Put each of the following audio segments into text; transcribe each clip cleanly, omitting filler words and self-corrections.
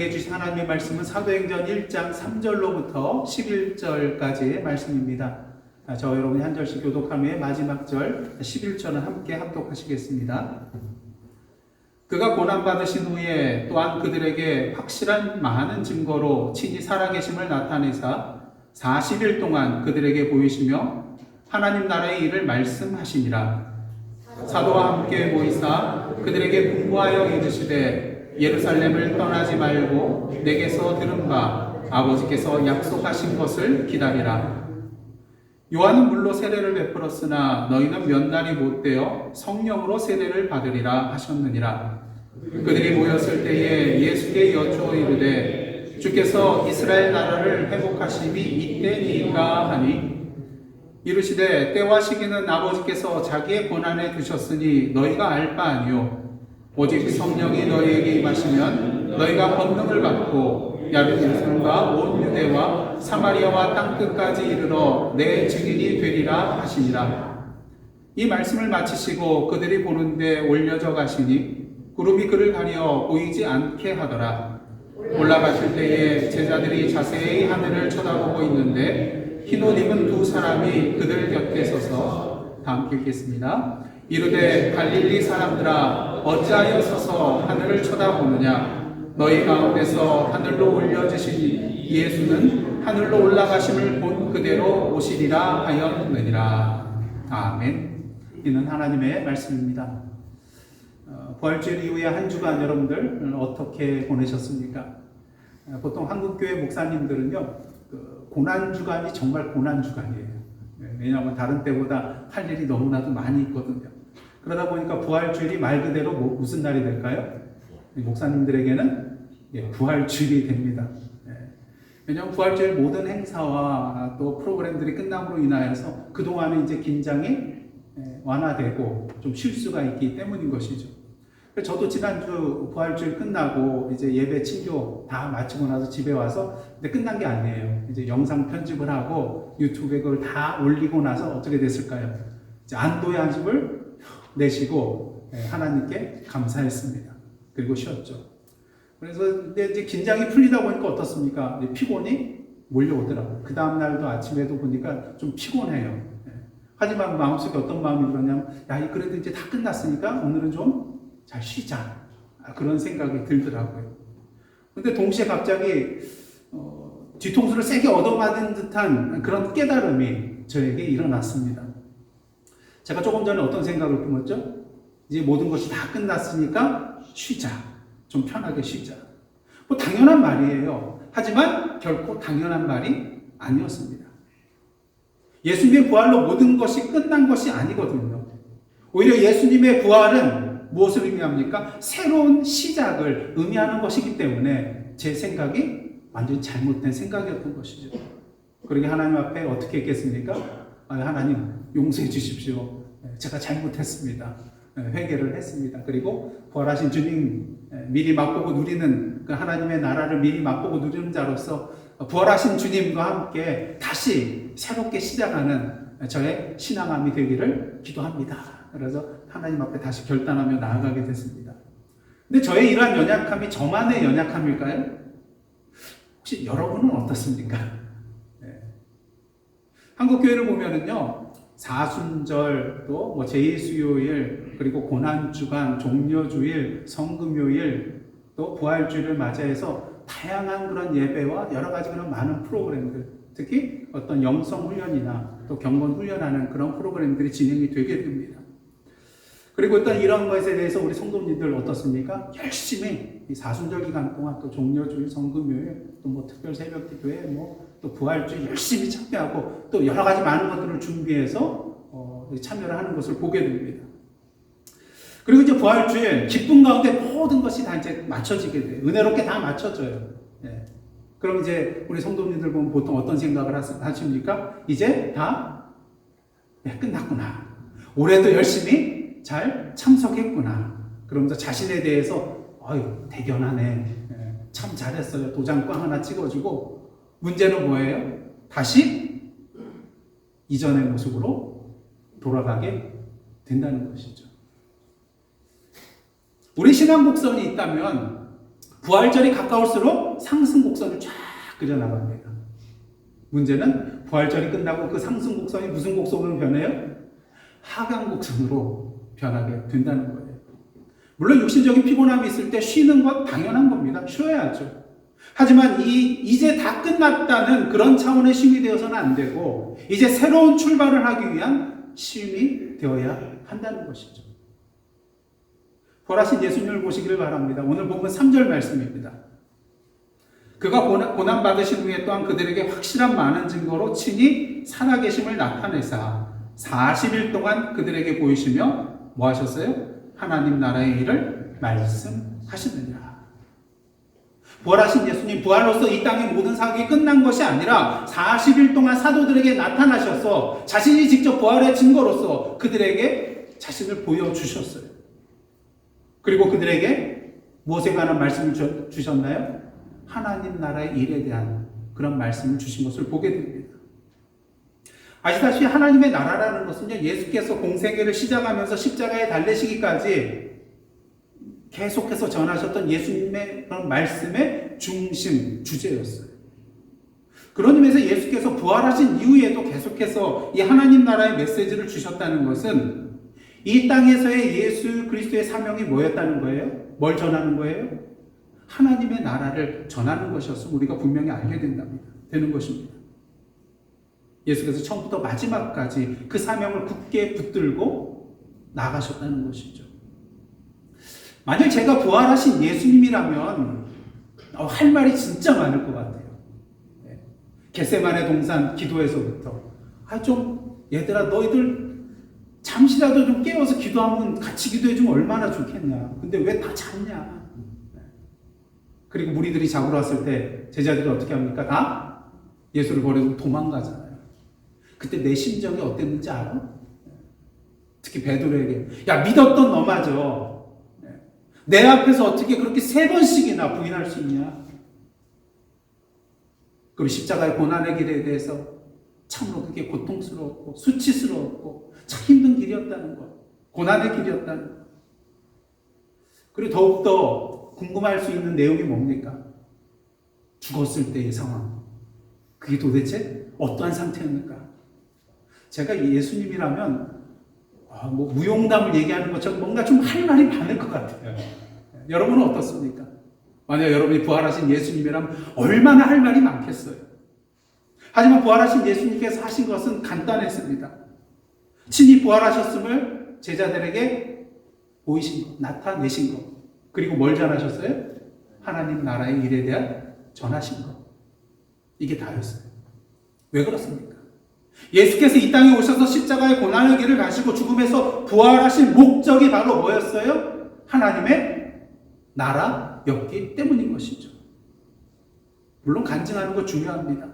저희들에게 주신 하나님의 말씀은 사도행전 1장 3절로부터 11절까지의 말씀입니다. 저 여러분이 한 절씩 교독한 후에 마지막 절 11절은 함께 합독하시겠습니다. 그가 고난받으신 후에 또한 그들에게 확실한 많은 증거로 친히 살아계심을 나타내사 40일 동안 그들에게 보이시며 하나님 나라의 일을 말씀하시니라. 사도와 함께 모이사 그들에게 분부하여 이르시되 예루살렘을 떠나지 말고 내게서 들은 바 아버지께서 약속하신 것을 기다리라. 요한은 물로 세례를 베풀었으나 너희는 몇 날이 못되어 성령으로 세례를 받으리라 하셨느니라. 그들이 모였을 때에 예수께 여쭈어 이르되 주께서 이스라엘 나라를 회복하심이 이때니까 하니 이르시되 때와 시기는 아버지께서 자기의 권한에 두셨으니 너희가 알 바 아니요 오직 성령이 너희에게 임하시면 너희가 권능을 받고 야베르산과 온 유대와 사마리아와 땅끝까지 이르러 내 증인이 되리라 하시니라. 이 말씀을 마치시고 그들이 보는데 올려져 가시니 구름이 그를 가려 보이지 않게 하더라. 올라가실 때에 제자들이 자세히 하늘을 쳐다보고 있는데 흰 옷 입은 두 사람이 그들 곁에 서서 다 함께 읽겠습니다. 이르되 갈릴리 사람들아 어찌하여 서서 하늘을 쳐다보느냐 너희 가운데서 하늘로 올려지신 예수는 하늘로 올라가심을 본 그대로 오시리라 하였느니라. 아멘. 이는 하나님의 말씀입니다. 부활주일 이후에 한 주간 여러분들 어떻게 보내셨습니까? 보통 한국교회 목사님들은요, 고난주간이 정말 고난주간이에요. 왜냐하면 다른 때보다 할 일이 너무나도 많이 있거든요. 그러다 보니까 부활주일이 말 그대로 무슨 날이 될까요? 목사님들에게는 부활주일이 됩니다. 왜냐하면 부활주일 모든 행사와 또 프로그램들이 끝남으로 인하여서 그동안은 이제 긴장이 완화되고 좀 쉴 수가 있기 때문인 것이죠. 저도 지난주 부활주일 끝나고 이제 예배 친교 다 마치고 나서 집에 와서 근데 끝난 게 아니에요. 이제 영상 편집을 하고 유튜브에 그걸 다 올리고 나서 어떻게 됐을까요? 이제 안도의 한숨을 내쉬고 하나님께 감사했습니다. 그리고 쉬었죠. 그래서 근데 이제 긴장이 풀리다 보니까 어떻습니까? 피곤이 몰려오더라고요. 그 다음날도 아침에도 보니까 좀 피곤해요. 하지만 마음속에 어떤 마음이 들었냐면, 야, 그래도 이제 다 끝났으니까 오늘은 좀 잘 쉬자. 그런 생각이 들더라고요. 근데 동시에 갑자기, 뒤통수를 세게 얻어맞은 듯한 그런 깨달음이 저에게 일어났습니다. 제가 조금 전에 어떤 생각을 품었죠? 이제 모든 것이 다 끝났으니까 쉬자. 좀 편하게 쉬자. 뭐 당연한 말이에요. 하지만 결코 당연한 말이 아니었습니다. 예수님의 부활로 모든 것이 끝난 것이 아니거든요. 오히려 예수님의 부활은 무엇을 의미합니까? 새로운 시작을 의미하는 것이기 때문에 제 생각이 완전히 잘못된 생각이었던 것이죠. 그러게 하나님 앞에 어떻게 했겠습니까? 하나님 용서해 주십시오. 제가 잘못했습니다. 회개를 했습니다. 그리고 부활하신 주님 미리 맛보고 누리는 그 하나님의 나라를 미리 맛보고 누리는 자로서 부활하신 주님과 함께 다시 새롭게 시작하는 저의 신앙함이 되기를 기도합니다. 그래서 하나님 앞에 다시 결단하며 나아가게 됐습니다. 근데 저의 이러한 연약함이 저만의 연약함일까요? 혹시 여러분은 어떻습니까? 한국교회를 보면은요, 사순절, 또 제2수요일, 그리고 고난주간, 종려주일, 성금요일, 또 부활주일을 맞이해서 다양한 그런 예배와 여러 가지 그런 많은 프로그램들, 특히 어떤 영성 훈련이나 또 경건 훈련하는 그런 프로그램들이 진행이 되게 됩니다. 그리고 일단 이런 것에 대해서 우리 성도님들 어떻습니까? 열심히 이 사순절 기간 동안 또 종려주일, 성금요일, 또 특별 새벽 기도회, 또 부활주일 열심히 참여하고 또 여러 가지 많은 것들을 준비해서 참여를 하는 것을 보게 됩니다. 그리고 이제 부활주일 기쁨 가운데 모든 것이 다 이제 맞춰지게 돼요. 은혜롭게 다 맞춰져요. 네. 그럼 이제 우리 성도님들 보면 보통 어떤 생각을 하십니까? 이제 다 끝났구나. 올해도 열심히 잘 참석했구나. 그러면서 자신에 대해서 대견하네. 참 잘했어요. 도장 꽝 하나 찍어주고 문제는 뭐예요? 다시 이전의 모습으로 돌아가게 된다는 것이죠. 우리 신앙 곡선이 있다면 부활절이 가까울수록 상승 곡선을 쫙 그려나갑니다. 문제는 부활절이 끝나고 그 상승 곡선이 무슨 곡선으로 변해요? 하강 곡선으로 변하게 된다는 거예요. 물론 육신적인 피곤함이 있을 때 쉬는 건 당연한 겁니다. 쉬어야죠. 하지만 이제 다 끝났다는 그런 차원의 쉼이 되어서는 안 되고 이제 새로운 출발을 하기 위한 쉼이 되어야 한다는 것이죠. 부활하신 예수님을 보시기를 바랍니다. 오늘 본문 3절 말씀입니다. 그가 고난받으신 후에 또한 그들에게 확실한 많은 증거로 친히 살아계심을 나타내사 40일 동안 그들에게 보이시며 뭐 하셨어요? 하나님 나라의 일을 말씀하시느니라. 부활하신 예수님, 부활로서 이 땅의 모든 사역이 끝난 것이 아니라 40일 동안 사도들에게 나타나셔서 자신이 직접 부활의 증거로서 그들에게 자신을 보여주셨어요. 그리고 그들에게 무엇에 관한 말씀을 주셨나요? 하나님 나라의 일에 대한 그런 말씀을 주신 것을 보게 됩니다. 아시다시피 하나님의 나라라는 것은요, 예수께서 공생애를 시작하면서 십자가에 달리시기까지 계속해서 전하셨던 예수님의 그런 말씀의 중심, 주제였어요. 그런 의미에서 예수께서 부활하신 이후에도 계속해서 이 하나님 나라의 메시지를 주셨다는 것은 이 땅에서의 예수 그리스도의 사명이 뭐였다는 거예요? 뭘 전하는 거예요? 하나님의 나라를 전하는 것이었음을 우리가 분명히 알게 되는 것입니다. 예수께서 처음부터 마지막까지 그 사명을 굳게 붙들고 나가셨다는 것이죠. 만약 제가 부활하신 예수님이라면 할 말이 진짜 많을 것 같아요. 겟세마네 동산 기도에서부터 좀 얘들아 너희들 잠시라도 좀 깨워서 기도하면 같이 기도해주면 얼마나 좋겠냐. 근데 왜 다 잤냐. 그리고 무리들이 잡으러 왔을 때 제자들이 어떻게 합니까? 다 예수를 버리고 도망가잖아요. 그때 내 심정이 어땠는지 알아? 특히 베드로에게 야 믿었던 너마저 내 앞에서 어떻게 그렇게 3번씩이나 부인할 수 있냐? 그럼 십자가의 고난의 길에 대해서 참으로 그게 고통스러웠고 수치스러웠고 참 힘든 길이었다는 것, 고난의 길이었다는 것. 그리고 더욱더 궁금할 수 있는 내용이 뭡니까? 죽었을 때의 상황. 그게 도대체 어떠한 상태였는가? 제가 예수님이라면 무용담을 얘기하는 것처럼 뭔가 좀 할 말이 많을 것 같아요. 여러분은 어떻습니까? 만약 여러분이 부활하신 예수님이라면 얼마나 할 말이 많겠어요. 하지만 부활하신 예수님께서 하신 것은 간단했습니다. 친히 부활하셨음을 제자들에게 보이신 것, 나타내신 것. 그리고 뭘 전하셨어요? 하나님 나라의 일에 대한 전하신 것. 이게 다였어요. 왜 그렇습니까? 예수께서 이 땅에 오셔서 십자가의 고난의 길을 가시고 죽음에서 부활하신 목적이 바로 뭐였어요? 하나님의 나라였기 때문인 것이죠. 물론 간증하는 거 중요합니다.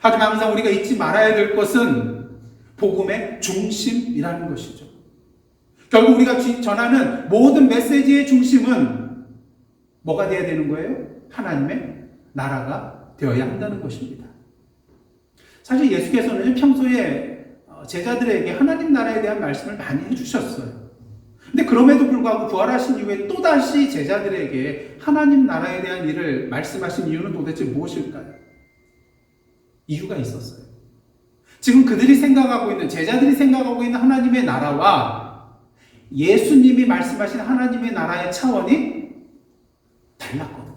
하지만 항상 우리가 잊지 말아야 될 것은 복음의 중심이라는 것이죠. 결국 우리가 전하는 모든 메시지의 중심은 뭐가 되어야 되는 거예요? 하나님의 나라가 되어야 한다는 것입니다. 사실 예수께서는 평소에 제자들에게 하나님 나라에 대한 말씀을 많이 해주셨어요. 근데 그럼에도 불구하고 부활하신 이후에 또다시 제자들에게 하나님 나라에 대한 일을 말씀하신 이유는 도대체 무엇일까요? 이유가 있었어요. 지금 그들이 생각하고 있는, 제자들이 생각하고 있는 하나님의 나라와 예수님이 말씀하신 하나님의 나라의 차원이 달랐거든요.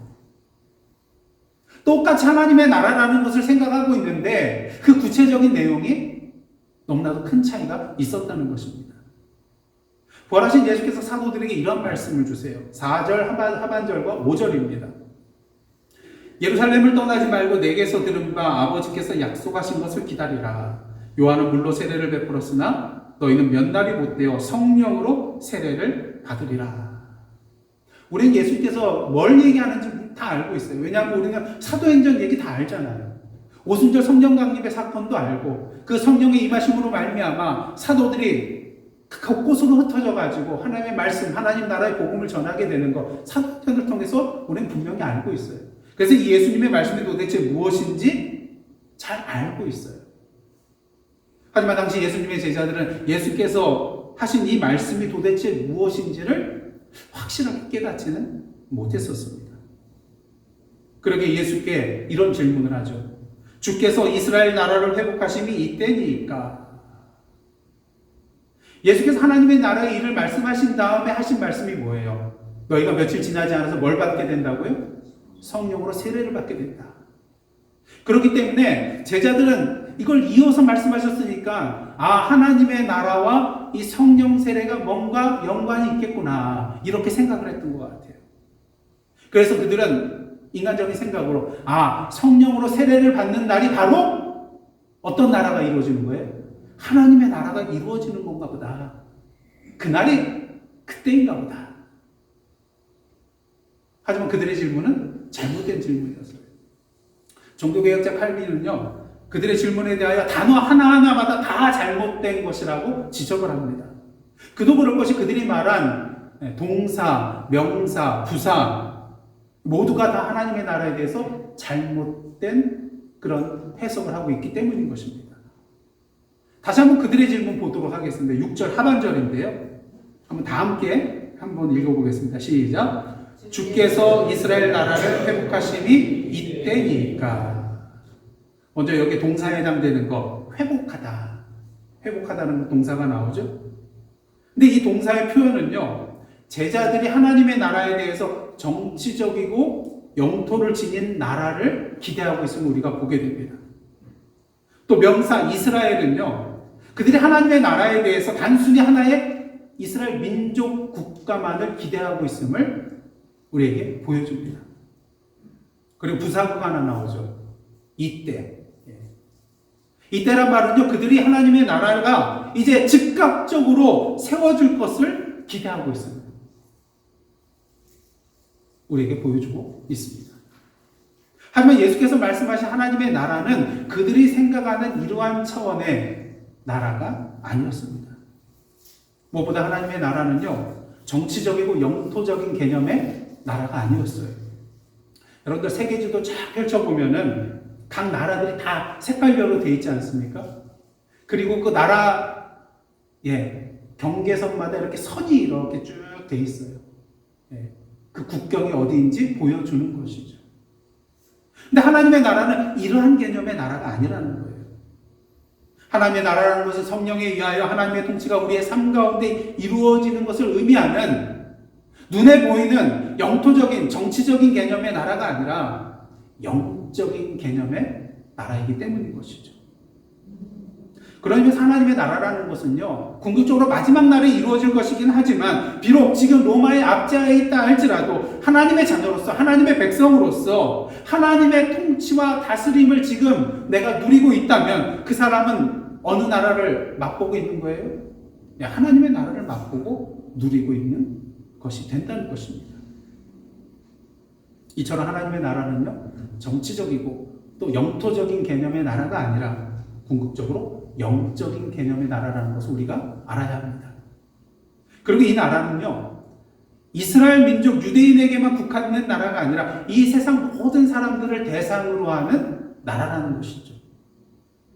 똑같이 하나님의 나라라는 것을 생각하고 있는데 그 구체적인 내용이 너무나도 큰 차이가 있었다는 것입니다. 부활하신 예수께서 사도들에게 이런 말씀을 주세요. 4절 하반절과 5절입니다. 예루살렘을 떠나지 말고 내게서 들은 바 아버지께서 약속하신 것을 기다리라. 요한은 물로 세례를 베풀었으나 너희는 몇 날이 못되어 성령으로 세례를 받으리라. 우리는 예수께서 뭘 얘기하는지 다 알고 있어요. 왜냐하면 우리는 사도행전 얘기 다 알잖아요. 오순절 성령 강림의 사건도 알고 그 성령의 임하심으로 말미암아 사도들이 곳곳으로 흩어져 가지고 하나님의 말씀, 하나님 나라의 복음을 전하게 되는 것, 사도행전을 통해서 우리는 분명히 알고 있어요. 그래서 이 예수님의 말씀이 도대체 무엇인지 잘 알고 있어요. 하지만 당시 예수님의 제자들은 예수께서 하신 이 말씀이 도대체 무엇인지를 확실하게 깨닫지는 못했었습니다. 그러게 예수께 이런 질문을 하죠. 주께서 이스라엘 나라를 회복하심이 이때니까. 예수께서 하나님의 나라의 일을 말씀하신 다음에 하신 말씀이 뭐예요? 너희가 며칠 지나지 않아서 뭘 받게 된다고요? 성령으로 세례를 받게 된다. 그렇기 때문에 제자들은 이걸 이어서 말씀하셨으니까 하나님의 나라와 이 성령 세례가 뭔가 연관이 있겠구나 이렇게 생각을 했던 것 같아요. 그래서 그들은 인간적인 생각으로 성령으로 세례를 받는 날이 바로 어떤 나라가 이루어지는 거예요? 하나님의 나라가 이루어지는 건가 보다. 그날이 그때인가 보다. 하지만 그들의 질문은 잘못된 질문이었어요. 종교개혁자 칼빈은요, 그들의 질문에 대하여 단어 하나하나마다 다 잘못된 것이라고 지적을 합니다. 그도 그럴 것이 그들이 말한 동사, 명사, 부사 모두가 다 하나님의 나라에 대해서 잘못된 그런 해석을 하고 있기 때문인 것입니다. 다시 한번 그들의 질문 보도록 하겠습니다. 6절 하반절인데요. 한번 다 함께 한번 읽어보겠습니다. 시작. 주께서 이스라엘 나라를 회복하심이 이때니까. 먼저 여기 동사에 해당되는 거 회복하다. 회복하다는 동사가 나오죠. 근데 이 동사의 표현은요, 제자들이 하나님의 나라에 대해서 정치적이고 영토를 지닌 나라를 기대하고 있음을 우리가 보게 됩니다. 또 명사 이스라엘은요, 그들이 하나님의 나라에 대해서 단순히 하나의 이스라엘 민족 국가만을 기대하고 있음을 우리에게 보여줍니다. 그리고 부사구가 하나 나오죠. 이때. 이때란 말은요, 그들이 하나님의 나라가 이제 즉각적으로 세워질 것을 기대하고 있습니다. 우리에게 보여주고 있습니다. 하지만 예수께서 말씀하신 하나님의 나라는 그들이 생각하는 이러한 차원의 나라가 아니었습니다. 무엇보다 하나님의 나라는요, 정치적이고 영토적인 개념의 나라가 아니었어요. 여러분들 세계지도 쫙 펼쳐보면은 각 나라들이 다 색깔별로 되어 있지 않습니까? 그리고 그 나라, 경계선마다 이렇게 선이 이렇게 쭉 되어 있어요. 그 국경이 어디인지 보여주는 것이죠. 근데 하나님의 나라는 이러한 개념의 나라가 아니라는 거예요. 하나님의 나라라는 것은 성령에 의하여 하나님의 통치가 우리의 삶 가운데 이루어지는 것을 의미하는 눈에 보이는 영토적인, 정치적인 개념의 나라가 아니라 영적인 개념의 나라이기 때문인 것이죠. 그러면서 하나님의 나라라는 것은요, 궁극적으로 마지막 날에 이루어질 것이긴 하지만, 비록 지금 로마의 압제하에 있다 할지라도 하나님의 자녀로서, 하나님의 백성으로서 하나님의 통치와 다스림을 지금 내가 누리고 있다면 그 사람은 어느 나라를 맛보고 있는 거예요? 하나님의 나라를 맛보고 누리고 있는 것이 된다는 것입니다. 이처럼 하나님의 나라는요, 정치적이고 또 영토적인 개념의 나라가 아니라 궁극적으로 영적인 개념의 나라라는 것을 우리가 알아야 합니다. 그리고 이 나라는요, 이스라엘 민족 유대인에게만 국한된 나라가 아니라 이 세상 모든 사람들을 대상으로 하는 나라라는 것이죠.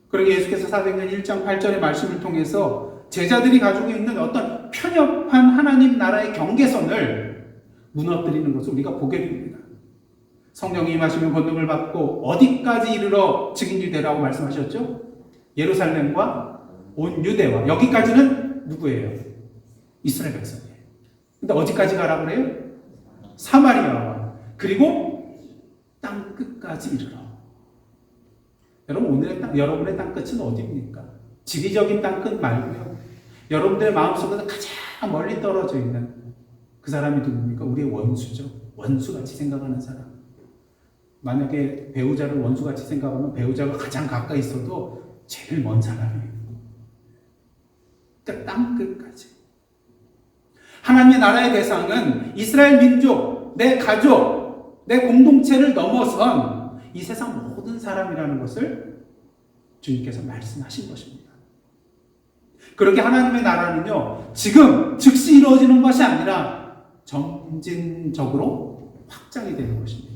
그리고 예수께서 사도행전 1장 8절의 말씀을 통해서 제자들이 가지고 있는 어떤 편협한 하나님 나라의 경계선을 무너뜨리는 것을 우리가 보게 됩니다. 성령이 임하시면 권능을 받고 어디까지 이르러 증인이 되라고 말씀하셨죠? 예루살렘과 온 유대와, 여기까지는 누구예요? 이스라엘 백성이에요. 근데 어디까지 가라 그래요? 사마리아와, 그리고 땅 끝까지 이르러. 여러분, 오늘의 여러분의 땅 끝은 어디입니까? 지리적인 땅 끝 말고요, 여러분들의 마음속에서 가장 멀리 떨어져 있는 그 사람이 누굽니까? 우리의 원수죠. 원수같이 생각하는 사람. 만약에 배우자를 원수같이 생각하면 배우자가 가장 가까이 있어도 제일 먼 사람이에요. 그러니까 땅 끝까지. 하나님의 나라의 대상은 이스라엘 민족, 내 가족, 내 공동체를 넘어선 이 세상 모든 사람이라는 것을 주님께서 말씀하신 것입니다. 그렇게 하나님의 나라는요, 지금 즉시 이루어지는 것이 아니라 점진적으로 확장이 되는 것입니다.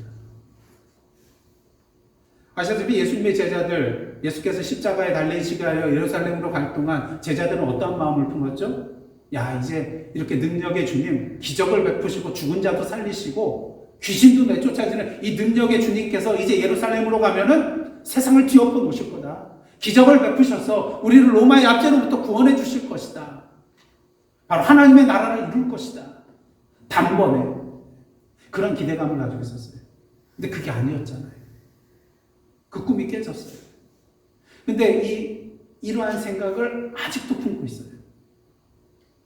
아시다시피 예수님의 제자들, 예수께서 십자가에 달리시기 위하여 예루살렘으로 갈 동안 제자들은 어떠한 마음을 품었죠? 야, 이제 이렇게 능력의 주님, 기적을 베푸시고 죽은 자도 살리시고 귀신도 내쫓아지는 이 능력의 주님께서 이제 예루살렘으로 가면은 세상을 뒤엎어 놓으실 거다. 기적을 베푸셔서 우리를 로마의 압제로부터 구원해 주실 것이다. 바로 하나님의 나라를 이룰 것이다. 단번에. 그런 기대감을 가지고 있었어요. 근데 그게 아니었잖아요. 그 꿈이 깨졌어요. 근데 이러한 생각을 아직도 품고 있어요.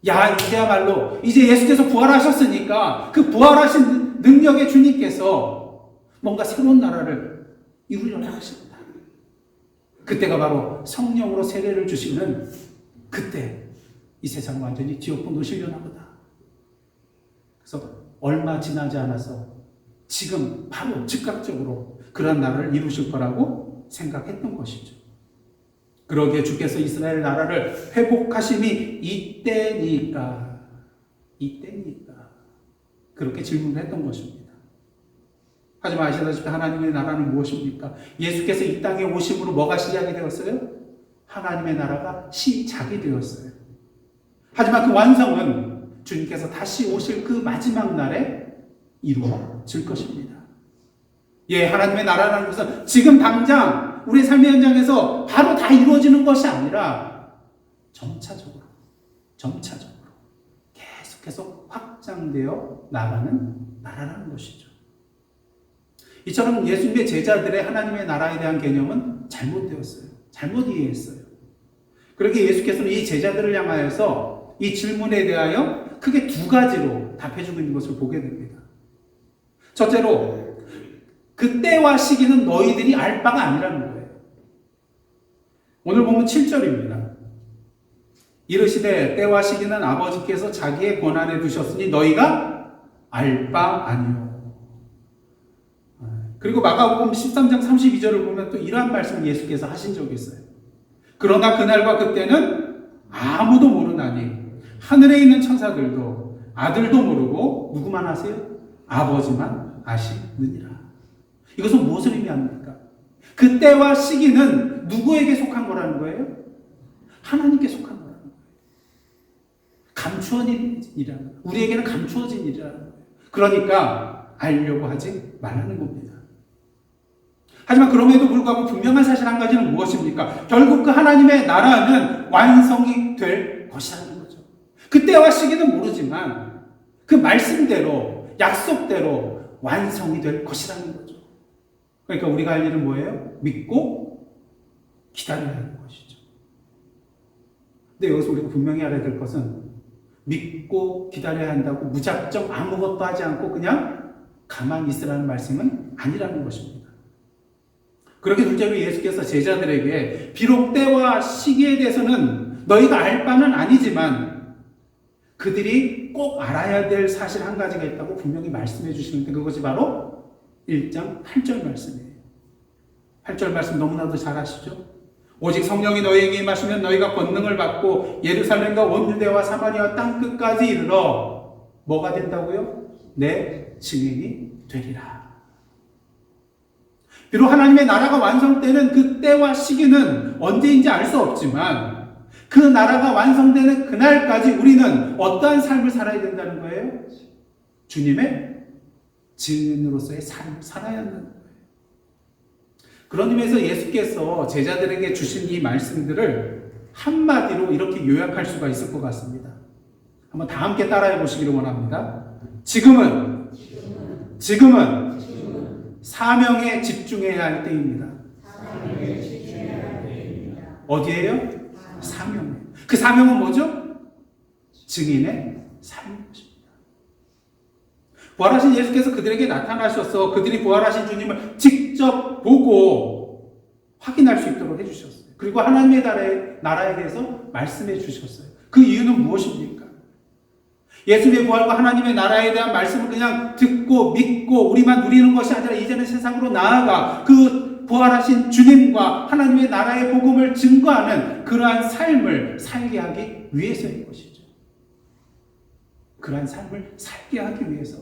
야, 이제야말로 이제 예수께서 부활하셨으니까 그 부활하신 능력의 주님께서 뭔가 새로운 나라를 이루려고 하십니다. 그때가 바로 성령으로 세례를 주시는 그때 이 세상을 완전히 뒤엎어 놓으시려나 보다. 그래서 얼마 지나지 않아서 지금 바로 즉각적으로 그런 나라를 이루실 거라고 생각했던 것이죠. 그러기에 주께서 이스라엘 나라를 회복하심이 이때니까 그렇게 질문을 했던 것입니다. 하지만 아시다시피 하나님의 나라는 무엇입니까? 예수께서 이 땅에 오심으로 뭐가 시작이 되었어요? 하나님의 나라가 시작이 되었어요. 하지만 그 완성은 주님께서 다시 오실 그 마지막 날에 이루어질 것입니다. 예, 하나님의 나라라는 것은 지금 당장 우리의 삶의 현장에서 바로 다 이루어지는 것이 아니라 점차적으로 계속해서 확장되어 나가는 나라라는 것이죠. 이처럼 예수님의 제자들의 하나님의 나라에 대한 개념은 잘못되었어요. 잘못 이해했어요. 그렇게 예수께서는 이 제자들을 향하여서 이 질문에 대하여 크게 두 가지로 답해주고 있는 것을 보게 됩니다. 첫째로, 그 때와 시기는 너희들이 알 바가 아니라는 거예요. 오늘 보면 7절입니다. 이르시되 때와 시기는 아버지께서 자기의 권한에 두셨으니 너희가 알 바 아니요. 그리고 마가복음 13장 32절을 보면 또 이러한 말씀을 예수께서 하신 적이 있어요. 그러나 그날과 그때는 아무도 모르나니 하늘에 있는 천사들도 아들도 모르고 누구만 아세요? 아버지만 아시느니라. 이것은 무엇을 의미합니까? 그때와 시기는 누구에게 속한 거라는 거예요? 하나님께 속한 거라는 거예요. 감추어진 일이라는 거예요. 우리에게는 감추어진 일이라는 거예요. 그러니까 알려고 하지 말라는 겁니다. 하지만 그럼에도 불구하고 분명한 사실 한 가지는 무엇입니까? 결국 그 하나님의 나라는 완성이 될 것이라는 거죠. 그때와 시기는 모르지만 그 말씀대로, 약속대로 완성이 될 것이라는 거죠. 그러니까 우리가 할 일은 뭐예요? 믿고 기다려야 하는 것이죠. 근데 여기서 우리가 분명히 알아야 될 것은 믿고 기다려야 한다고 무작정 아무것도 하지 않고 그냥 가만히 있으라는 말씀은 아니라는 것입니다. 그렇게 둘째로 예수께서 제자들에게 비록 때와 시기에 대해서는 너희가 알 바는 아니지만 그들이 꼭 알아야 될 사실 한 가지가 있다고 분명히 말씀해 주시는데 그것이 바로 1장 8절 말씀이에요. 8절 말씀 너무나도 잘 아시죠? 오직 성령이 너희에게 임하시면 너희가 권능을 받고 예루살렘과 온 유대와 사마리아 땅 끝까지 이르러 뭐가 된다고요? 내 증인이 되리라. 비록 하나님의 나라가 완성되는 그 때와 시기는 언제인지 알 수 없지만 그 나라가 완성되는 그날까지 우리는 어떠한 삶을 살아야 된다는 거예요? 주님의 증인으로서의 삶을 살아야 한다는 거예요. 그런 의미에서 예수께서 제자들에게 주신 이 말씀들을 한마디로 이렇게 요약할 수가 있을 것 같습니다. 한번 다 함께 따라해 보시기를 원합니다. 지금은 사명에 집중해야 할 때입니다. 어디에요? 사명에. 그 사명은 뭐죠? 증인의 삶인 것입니다. 부활하신 예수께서 그들에게 나타나셔서 그들이 부활하신 주님을 직접 보고 확인할 수 있도록 해주셨어요. 그리고 하나님의 나라에 대해서 말씀해 주셨어요. 그 이유는 무엇입니까? 예수님의 부활과 하나님의 나라에 대한 말씀을 그냥 듣고 믿고 우리만 누리는 것이 아니라 이제는 세상으로 나아가 그 부활하신 주님과 하나님의 나라의 복음을 증거하는 그러한 삶을 살게 하기 위해서인 것이죠. 그러한 삶을 살게 하기 위해서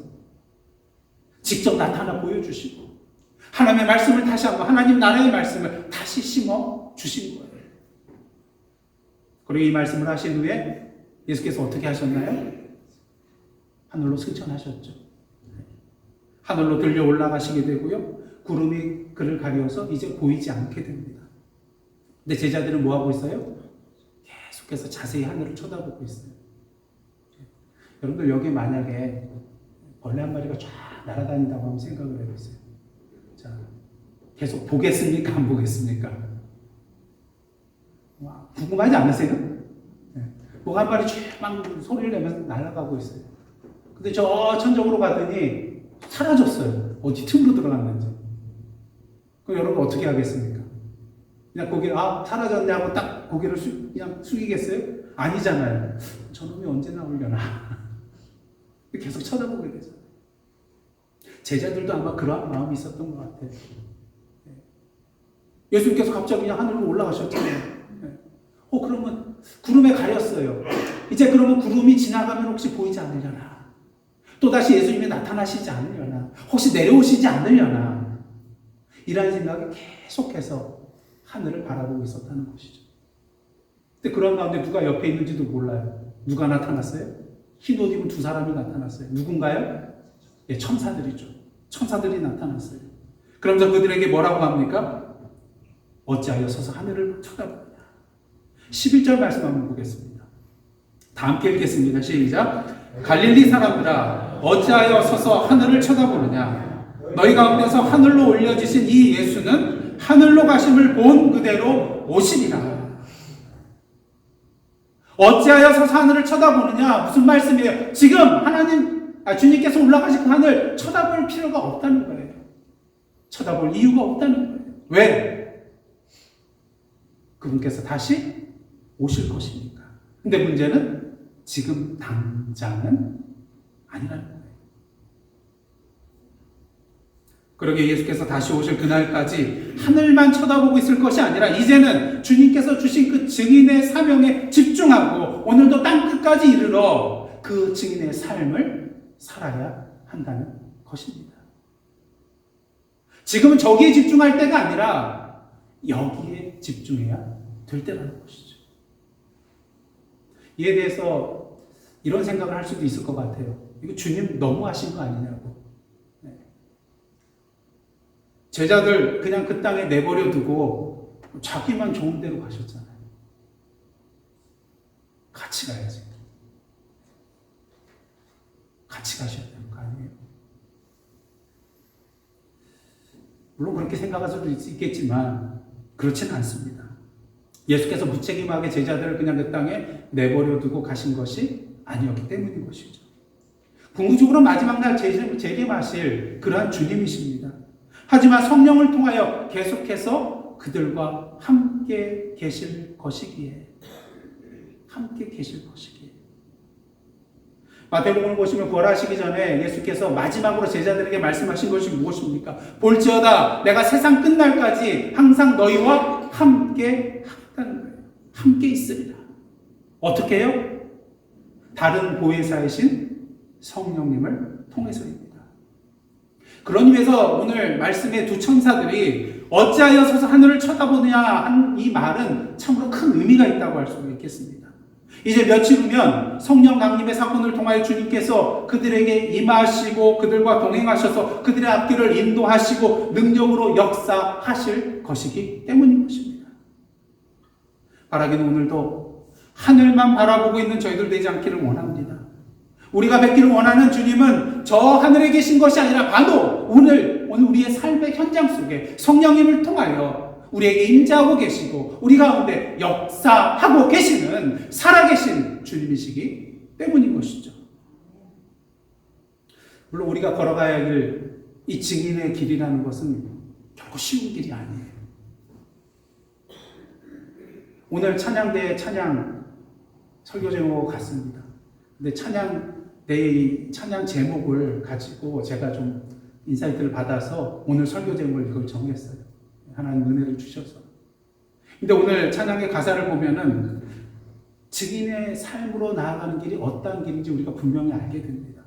직접 나타나 보여주시고 하나님의 말씀을 다시 한번 하나님 나라의 말씀을 다시 심어 주신 거예요. 그리고 이 말씀을 하신 후에 예수께서 어떻게 하셨나요? 하늘로 승천하셨죠. 하늘로 들려 올라가시게 되고요. 구름이 그를 가려서 이제 보이지 않게 됩니다. 근데 제자들은 뭐 하고 있어요? 계속해서 자세히 하늘을 쳐다보고 있어요. 여러분들 여기 만약에 벌레 한 마리가 쫙 날아다닌다고 한번 생각을 해보세요. 자, 계속 보겠습니까? 안 보겠습니까? 와, 궁금하지 않으세요? 네. 뭐가 한 마리 막 소리를 내면서 날아가고 있어요. 근데 저 천정으로 가더니 사라졌어요. 어디 틈으로 들어갔는지. 그럼 여러분 어떻게 하겠습니까? 그냥 고개를 사라졌네 하고 딱 고개를 그냥 숙이겠어요? 아니잖아요. 저놈이 언제 나오려나. 계속 쳐다보게 되죠. 제자들도 아마 그러한 마음이 있었던 것 같아요. 예수님께서 갑자기 그냥 하늘로 올라가셨잖아요. 그러면 구름에 가렸어요. 이제 그러면 구름이 지나가면 혹시 보이지 않으려나. 또다시 예수님이 나타나시지 않으려나. 혹시 내려오시지 않으려나. 이런 생각이 계속해서 하늘을 바라보고 있었다는 것이죠. 근데 그런 가운데 누가 옆에 있는지도 몰라요. 누가 나타났어요? 흰 옷 입은 두 사람이 나타났어요. 누군가요? 예, 천사들이죠. 천사들이 나타났어요. 그러면서 그들에게 뭐라고 합니까? 어찌하여 서서 하늘을 쳐다보느냐. 11절 말씀 한번 보겠습니다. 다 함께 읽겠습니다. 시작. 갈릴리 사람들아, 어찌하여 서서 하늘을 쳐다보느냐. 너희 가운데서 하늘로 올려지신 이 예수는 하늘로 가심을 본 그대로 오시리라. 어찌하여 서서 하늘을 쳐다보느냐. 무슨 말씀이에요? 지금 주님께서 올라가신 그 하늘 쳐다볼 필요가 없다는 거예요. 쳐다볼 이유가 없다는 거예요. 왜? 그분께서 다시 오실 것이니까. 근데 문제는 지금 당장은 아니라는 거예요. 그러게 예수께서 다시 오실 그날까지 하늘만 쳐다보고 있을 것이 아니라 이제는 주님께서 주신 그 증인의 사명에 집중하고 오늘도 땅끝까지 이르러 그 증인의 삶을 살아야 한다는 것입니다. 지금은 저기에 집중할 때가 아니라 여기에 집중해야 될 때라는 것이죠. 이에 대해서 이런 생각을 할 수도 있을 것 같아요. 이거 주님 너무하신 거 아니냐고. 제자들 그냥 그 땅에 내버려 두고 자기만 좋은 데로 가셨잖아요. 같이 가야지. 같이 가셔야 되는 거 아니에요? 물론 그렇게 생각할 수도 있겠지만 그렇지는 않습니다. 예수께서 무책임하게 제자들을 그냥 그 땅에 내버려 두고 가신 것이 아니었기 때문인 것이죠. 궁극적으로 마지막 날 재림하실 그러한 주님이십니다. 하지만 성령을 통하여 계속해서 그들과 함께 계실 것이기에 마태복음을 보시면 부활하시기 전에 예수께서 마지막으로 제자들에게 말씀하신 것이 무엇입니까? 볼지어다 내가 세상 끝날까지 항상 너희와 함께 하다는 거예요. 함께 있으리라. 어떻게 해요? 다른 보혜사이신 성령님을 통해서입니다. 그런 의미에서 오늘 말씀의 두 천사들이 어찌하여 서서 하늘을 쳐다보느냐 한 이 말은 참으로 큰 의미가 있다고 할 수가 있겠습니다. 이제 며칠 후면 성령 강림의 사건을 통하여 주님께서 그들에게 임하시고 그들과 동행하셔서 그들의 앞길을 인도하시고 능력으로 역사하실 것이기 때문인 것입니다. 바라기는 오늘도 하늘만 바라보고 있는 저희들 되지 않기를 원합니다. 우리가 뵙기를 원하는 주님은 저 하늘에 계신 것이 아니라 바로 오늘 우리의 삶의 현장 속에 성령님을 통하여 우리에게 임재하고 계시고 우리 가운데 역사하고 계시는 살아계신 주님이시기 때문인 것이죠. 물론 우리가 걸어가야 할 이 증인의 길이라는 것은 결코 쉬운 길이 아니에요. 오늘 찬양대의 찬양 설교 제목 같습니다. 근데 찬양대의 찬양 제목을 가지고 제가 좀 인사이트를 받아서 오늘 설교 제목을 이걸 정했어요. 하나님 은혜를 주셔서. 근데 오늘 찬양의 가사를 보면은 증인의 삶으로 나아가는 길이 어떠한 길인지 우리가 분명히 알게 됩니다.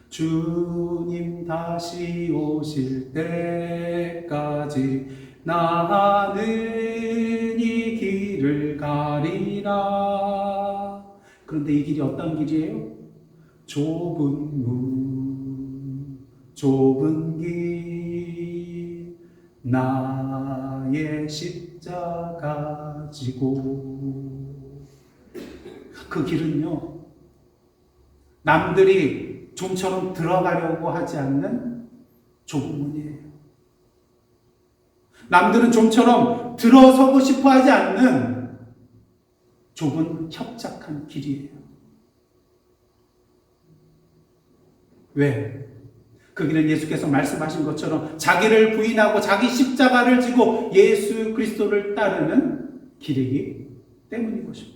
주님 다시 오실 때까지 나는 이 길을 가리라. 그런데 이 길이 어떤 길이에요? 좁은 길 나의 십자가 지고. 그 길은요 남들이 좀처럼 들어가려고 하지 않는 좁은 문이에요. 남들은 좀처럼 들어서고 싶어 하지 않는 좁은 협착한 길이에요. 왜? 그 길은 예수께서 말씀하신 것처럼 자기를 부인하고 자기 십자가를 지고 예수 그리스도를 따르는 길이기 때문인 것입니다.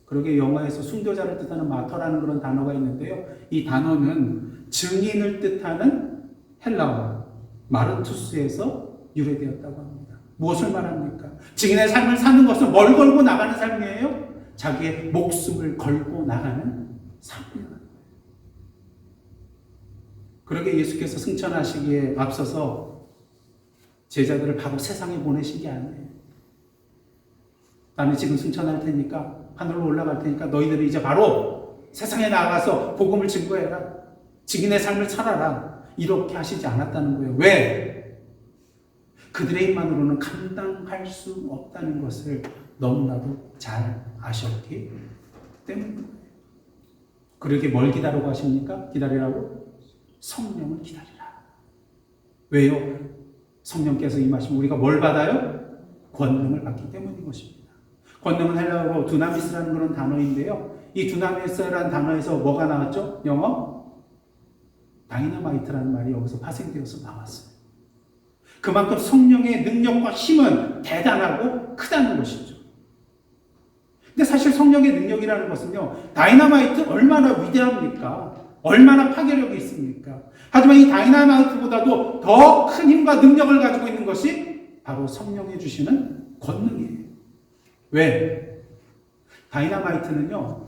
그러게 영어에서 순교자를 뜻하는 마터라는 그런 단어가 있는데요. 이 단어는 증인을 뜻하는 헬라어 마르투스에서 유래되었다고 합니다. 무엇을 말합니까? 증인의 삶을 사는 것은 뭘 걸고 나가는 삶이에요? 자기의 목숨을 걸고 나가는 삶이에요. 그러게 예수께서 승천하시기에 앞서서 제자들을 바로 세상에 보내신 게 아니에요. 나는 지금 승천할 테니까 하늘로 올라갈 테니까 너희들이 이제 바로 세상에 나가서 복음을 증거해라. 증인의 삶을 살아라. 이렇게 하시지 않았다는 거예요. 왜? 그들의 힘만으로는 감당할 수 없다는 것을 너무나도 잘 아셨기 때문입니다. 그렇게 뭘 기다리라고 하십니까? 기다리라고? 성령을 기다리라. 왜요? 성령께서 임하시면 우리가 뭘 받아요? 권능을 받기 때문인 것입니다. 권능은 헬라어로 두나미스라는 그런 단어인데요. 이 두나미스라는 단어에서 뭐가 나왔죠? 영어? 다이너마이트라는 말이 여기서 파생되어서 나왔어요. 그만큼 성령의 능력과 힘은 대단하고 크다는 것이죠. 근데 사실 성령의 능력이라는 것은요, 다이너마이트 얼마나 위대합니까? 얼마나 파괴력이 있습니까? 하지만 이 다이너마이트보다도 더 큰 힘과 능력을 가지고 있는 것이 바로 성령이 주시는 권능이에요. 왜? 다이너마이트는요,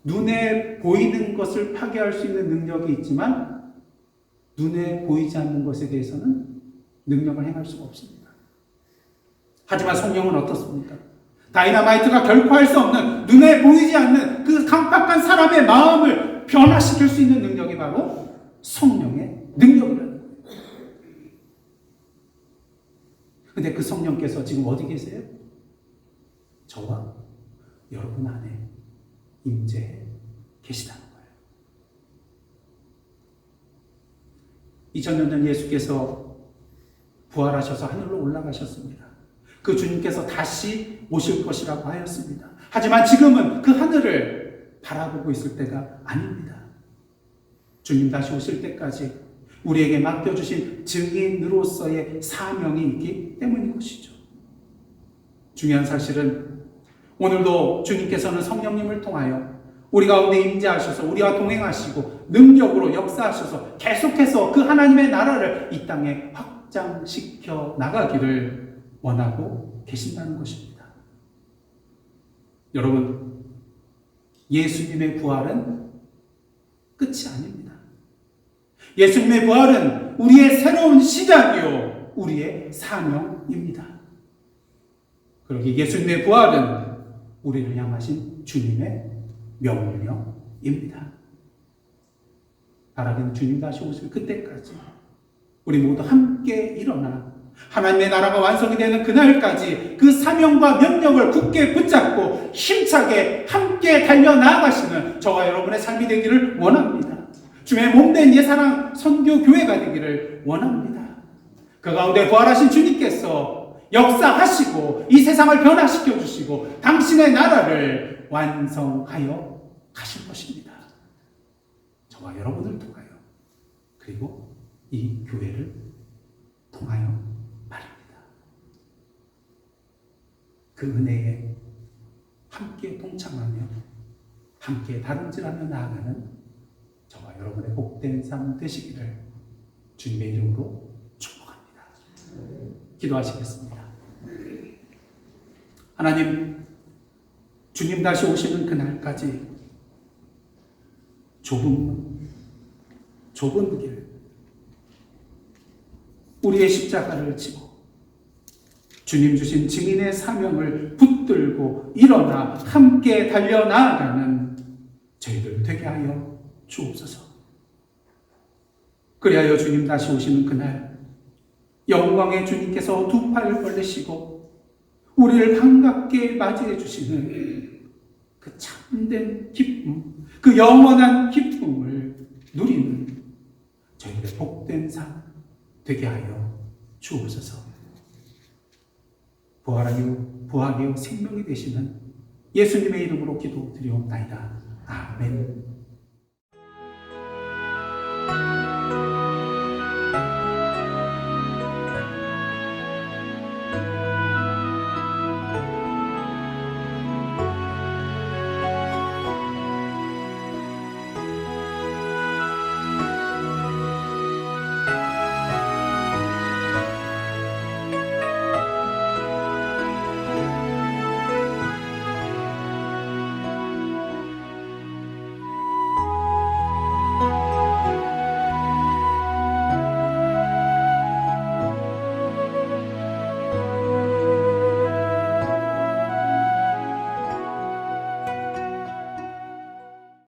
눈에 보이는 것을 파괴할 수 있는 능력이 있지만 눈에 보이지 않는 것에 대해서는 능력을 행할 수가 없습니다. 하지만 성령은 어떻습니까? 다이너마이트가 결코 할 수 없는, 눈에 보이지 않는 그 강팍한 사람의 마음을 변화시킬 수 있는 능력이 바로 성령의 능력이라는 거예요. 근데 그 성령께서 지금 어디 계세요? 저와 여러분 안에 임재해 계시다는 거예요. 2000년 전 예수께서 부활하셔서 하늘로 올라가셨습니다. 그 주님께서 다시 오실 것이라고 하였습니다. 하지만 지금은 그 하늘을 바라보고 있을 때가 아닙니다. 주님 다시 오실 때까지 우리에게 맡겨주신 증인으로서의 사명이 있기 때문인 것이죠. 중요한 사실은 오늘도 주님께서는 성령님을 통하여 우리 가운데 임재하셔서 우리와 동행하시고 능력으로 역사하셔서 계속해서 그 하나님의 나라를 이 땅에 확장시켜 나가기를 원하고 계신다는 것입니다. 여러분, 예수님의 부활은 끝이 아닙니다. 예수님의 부활은 우리의 새로운 시작이요, 우리의 사명입니다. 그러기에 예수님의 부활은 우리를 향하신 주님의 명령입니다. 바라기는 주님 다시 오실 그때까지 우리 모두 함께 일어나 하나님의 나라가 완성이 되는 그날까지 그 사명과 명령을 굳게 붙잡고 힘차게 함께 달려나가시는 저와 여러분의 삶이 되기를 원합니다. 주의 몸된 예사랑 선교교회가 되기를 원합니다. 그 가운데 부활하신 주님께서 역사하시고 이 세상을 변화시켜 주시고 당신의 나라를 완성하여 가실 것입니다. 저와 여러분을 통하여, 그리고 이 교회를 통하여 말입니다. 그 은혜에 함께 동참하며 함께 다름질하며 나아가는 저와 여러분의 복된 삶 되시기를 주님의 이름으로 축복합니다. 기도하시겠습니다. 하나님, 주님 다시 오시는 그날까지 좁은 길, 우리의 십자가를 지고 주님 주신 증인의 사명을 붙들고 일어나 함께 달려나가는 저희들 되게 하여 주옵소서. 그리하여 주님 다시 오시는 그날 영광의 주님께서 두 팔을 벌리시고 우리를 반갑게 맞이해 주시는 그 참된 기쁨, 그 영원한 기쁨을 누리는 저희들의 복된 삶 되게 하여 주옵소서. 부활이요 생명이 되시는 예수님의 이름으로 기도드리옵나이다. 아멘.